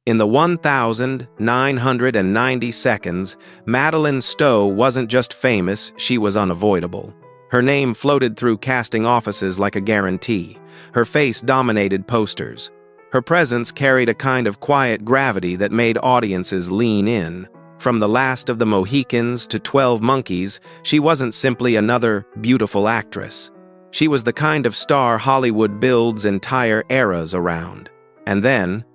In the 1,990 seconds, Madeleine Stowe wasn't just famous, she was unavoidable. Her name floated through casting offices like a guarantee. Her face dominated posters. Her presence carried a kind of quiet gravity that made audiences lean in. From The Last of the Mohicans to 12 Monkeys, she wasn't simply another beautiful actress. She was the kind of star Hollywood builds entire eras around. And then,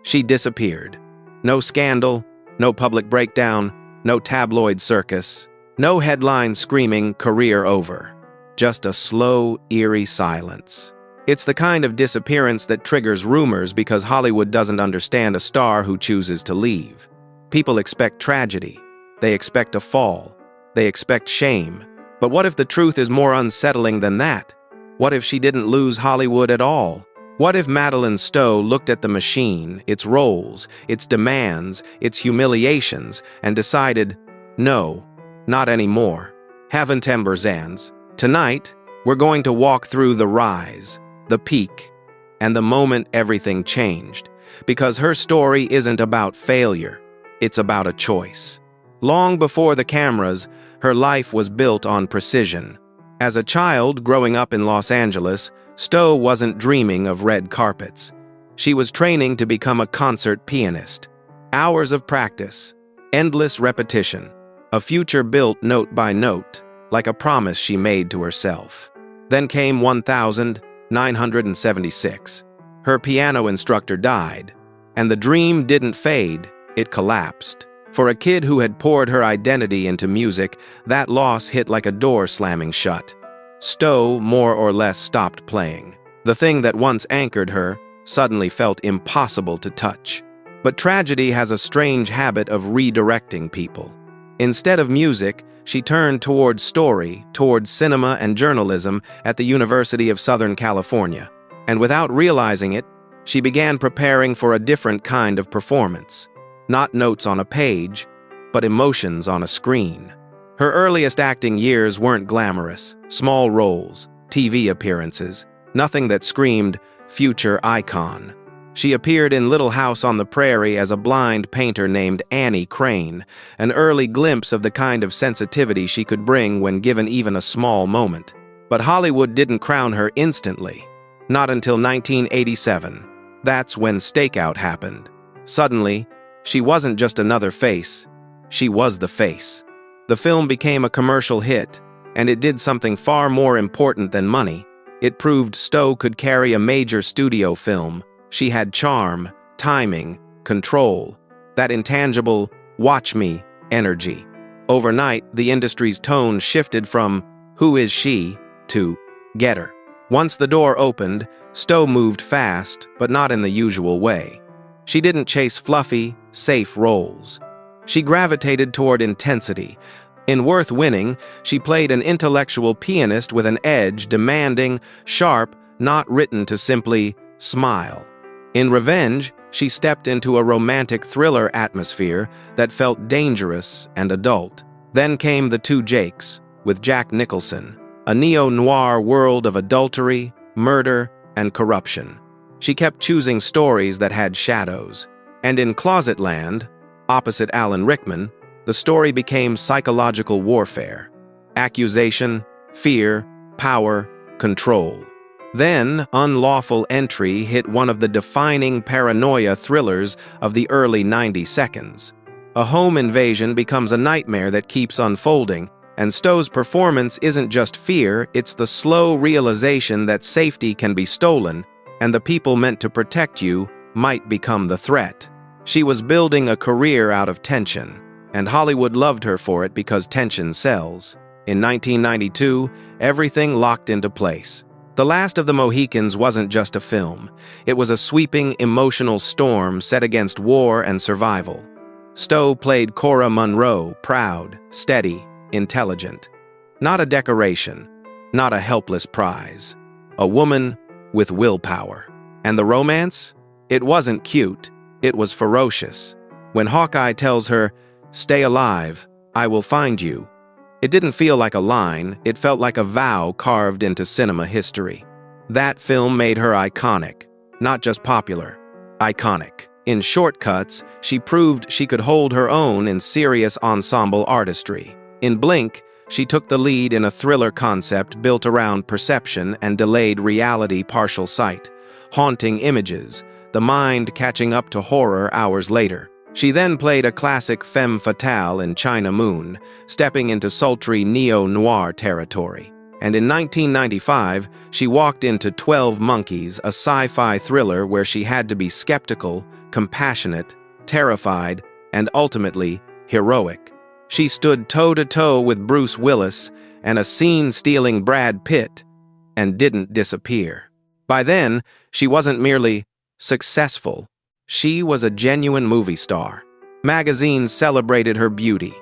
she disappeared. No scandal, no public breakdown, no tabloid circus, no headline screaming career over. Just a slow, eerie silence. It's the kind of disappearance that triggers rumors because Hollywood doesn't understand a star who chooses to leave. People expect tragedy. They expect a fall. They expect shame. But what if the truth is more unsettling than that? What if she didn't lose Hollywood at all? What if Madeleine Stowe looked at the machine, its roles, its demands, its humiliations, and decided, no, not anymore. Haven't Emberzans. Tonight, we're going to walk through the rise, the peak, and the moment everything changed. Because her story isn't about failure, it's about a choice. Long before the cameras, her life was built on precision. As a child growing up in Los Angeles, Stowe wasn't dreaming of red carpets. She was training to become a concert pianist. Hours of practice, endless repetition, a future built note by note, like a promise she made to herself. Then came 1976. Her piano instructor died, and the dream didn't fade, it collapsed. For a kid who had poured her identity into music, that loss hit like a door slamming shut. Stowe more or less stopped playing. The thing that once anchored her suddenly felt impossible to touch. But tragedy has a strange habit of redirecting people. Instead of music, she turned towards story, towards cinema and journalism at the University of Southern California. And without realizing it, she began preparing for a different kind of performance. Not notes on a page, but emotions on a screen. Her earliest acting years weren't glamorous, small roles, TV appearances, nothing that screamed, future icon. She appeared in Little House on the Prairie as a blind painter named Annie Crane, an early glimpse of the kind of sensitivity she could bring when given even a small moment. But Hollywood didn't crown her instantly. Not until 1987. That's when Stakeout happened. Suddenly, she wasn't just another face, she was the face. The film became a commercial hit, and it did something far more important than money. It proved Stowe could carry a major studio film. She had charm, timing, control, that intangible, watch me, energy. Overnight, the industry's tone shifted from, who is she, to, get her. Once the door opened, Stowe moved fast, but not in the usual way. She didn't chase fluffy, safe roles. She gravitated toward intensity. In Worth Winning, she played an intellectual pianist with an edge, demanding, sharp, not written to simply smile. In Revenge, she stepped into a romantic thriller atmosphere that felt dangerous and adult. Then came The Two Jakes, with Jack Nicholson, a neo-noir world of adultery, murder, and corruption. She kept choosing stories that had shadows. And in Closetland, opposite Alan Rickman, the story became psychological warfare. Accusation, fear, power, control. Then, Unlawful Entry hit one of the defining paranoia thrillers of the early 90 seconds. A home invasion becomes a nightmare that keeps unfolding, and Stowe's performance isn't just fear, it's the slow realization that safety can be stolen, and the people meant to protect you might become the threat. She was building a career out of tension, and Hollywood loved her for it because tension sells. In 1992, everything locked into place. The Last of the Mohicans wasn't just a film. It was a sweeping, emotional storm set against war and survival. Stowe played Cora Munro, proud, steady, intelligent. Not a decoration, not a helpless prize. A woman with willpower. And the romance? It wasn't cute. It was ferocious. When Hawkeye tells her, "Stay alive, I will find you," it didn't feel like a line, it felt like a vow carved into cinema history. That film made her iconic, not just popular, iconic. In shortcuts, she proved she could hold her own in serious ensemble artistry. In Blink, she took the lead in a thriller concept built around perception and delayed reality partial sight, haunting images, the mind catching up to horror hours later. She then played a classic femme fatale in China Moon, stepping into sultry neo-noir territory. And in 1995, she walked into 12 Monkeys, a sci-fi thriller where she had to be skeptical, compassionate, terrified, and ultimately heroic. She stood toe-to-toe with Bruce Willis and a scene-stealing Brad Pitt and didn't disappear. By then, she wasn't merely successful. She was a genuine movie star. Magazines celebrated her beauty.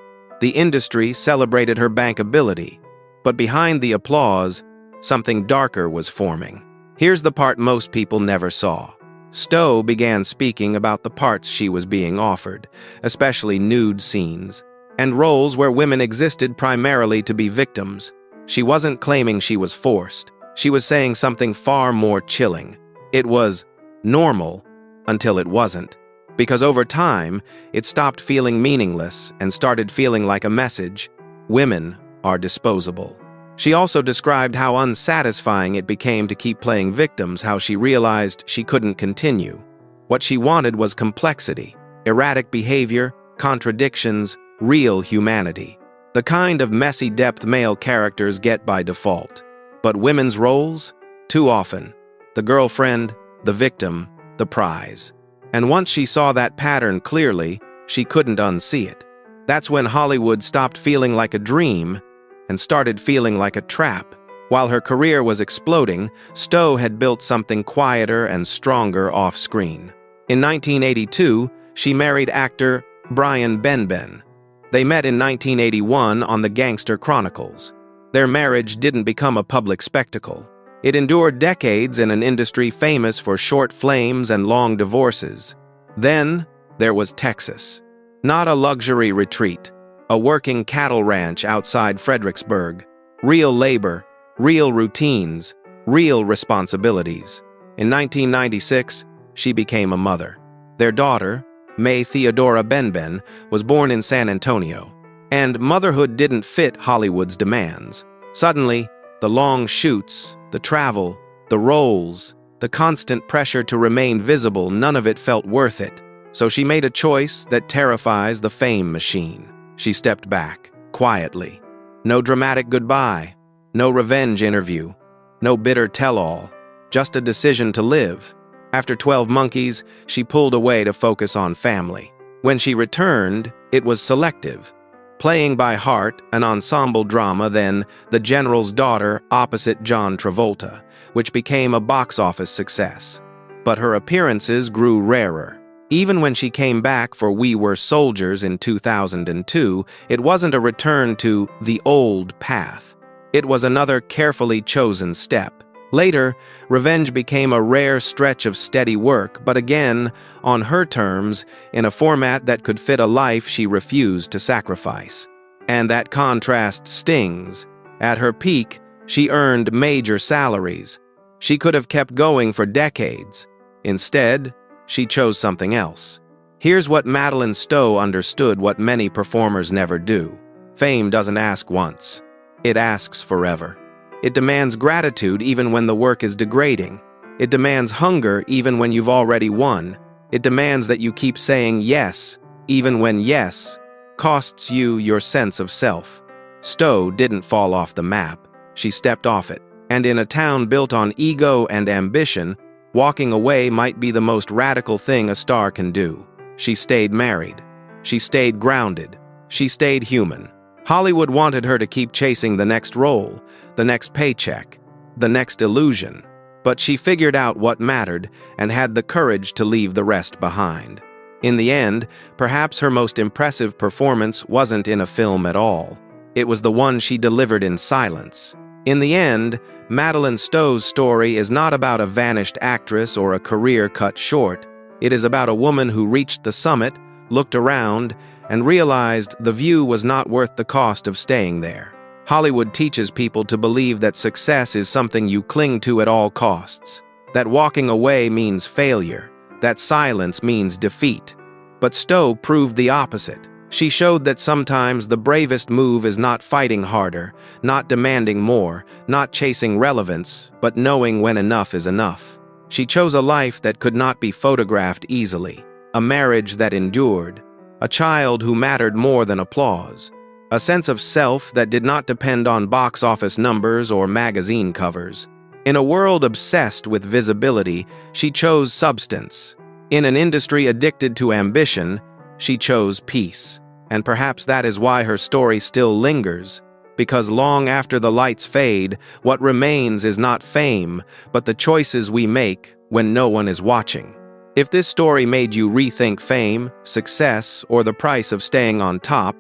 The industry celebrated her bankability. But behind the applause, something darker was forming. Here's the part most people never saw. Stowe began speaking about the parts she was being offered, especially nude scenes, and roles where women existed primarily to be victims. She wasn't claiming she was forced. She was saying something far more chilling. It was normal until it wasn't. Because over time, it stopped feeling meaningless and started feeling like a message: women are disposable. She also described how unsatisfying it became to keep playing victims, how she realized she couldn't continue. What she wanted was complexity, erratic behavior, contradictions, real humanity. The kind of messy depth male characters get by default. But women's roles? Too often. The girlfriend, the victim, the prize. And once she saw that pattern clearly, she couldn't unsee it. That's when Hollywood stopped feeling like a dream and started feeling like a trap. While her career was exploding, Stowe had built something quieter and stronger off-screen. In 1982, she married actor Brian Benben. They met in 1981 on The Gangster Chronicles. Their marriage didn't become a public spectacle. It endured decades in an industry famous for short flames and long divorces. Then, there was Texas. Not a luxury retreat, a working cattle ranch outside Fredericksburg. Real labor, real routines, real responsibilities. In 1996, she became a mother. Their daughter, May Theodora Benben, was born in San Antonio. And motherhood didn't fit Hollywood's demands. Suddenly, the long shoots, the travel, the roles, the constant pressure to remain visible, none of it felt worth it. So she made a choice that terrifies the fame machine. She stepped back, quietly. No dramatic goodbye, no revenge interview, no bitter tell-all, just a decision to live. After 12 Monkeys, she pulled away to focus on family. When she returned, it was selective. Playing by heart, an ensemble drama, then The General's Daughter opposite John Travolta, which became a box office success. But her appearances grew rarer. Even when she came back for We Were Soldiers in 2002, it wasn't a return to the old path. It was another carefully chosen step. Later, Revenge became a rare stretch of steady work, but again, on her terms, in a format that could fit a life she refused to sacrifice. And that contrast stings. At her peak, she earned major salaries. She could have kept going for decades. Instead, she chose something else. Here's what Madeleine Stowe understood, what many performers never do. Fame doesn't ask once. It asks forever. It demands gratitude even when the work is degrading. It demands hunger even when you've already won. It demands that you keep saying yes, even when yes costs you your sense of self. Stowe didn't fall off the map. She stepped off it. And in a town built on ego and ambition, walking away might be the most radical thing a star can do. She stayed married. She stayed grounded. She stayed human. Hollywood wanted her to keep chasing the next role, the next paycheck, the next illusion. But she figured out what mattered and had the courage to leave the rest behind. In the end, perhaps her most impressive performance wasn't in a film at all. It was the one she delivered in silence. In the end, Madeleine Stowe's story is not about a vanished actress or a career cut short. It is about a woman who reached the summit, looked around, and realized the view was not worth the cost of staying there. Hollywood teaches people to believe that success is something you cling to at all costs, that walking away means failure, that silence means defeat. But Stowe proved the opposite. She showed that sometimes the bravest move is not fighting harder, not demanding more, not chasing relevance, but knowing when enough is enough. She chose a life that could not be photographed easily, a marriage that endured, a child who mattered more than applause, a sense of self that did not depend on box office numbers or magazine covers. In a world obsessed with visibility, she chose substance. In an industry addicted to ambition, she chose peace. And perhaps that is why her story still lingers, because long after the lights fade, what remains is not fame, but the choices we make when no one is watching. If this story made you rethink fame, success, or the price of staying on top,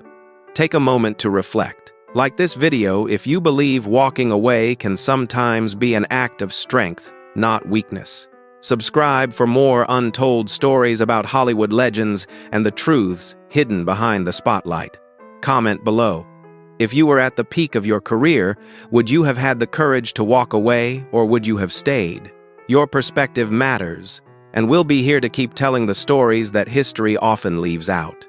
take a moment to reflect. Like this video, if you believe walking away can sometimes be an act of strength, not weakness. Subscribe for more untold stories about Hollywood legends and the truths hidden behind the spotlight. Comment below. If you were at the peak of your career, would you have had the courage to walk away, or would you have stayed? Your perspective matters, and we'll be here to keep telling the stories that history often leaves out.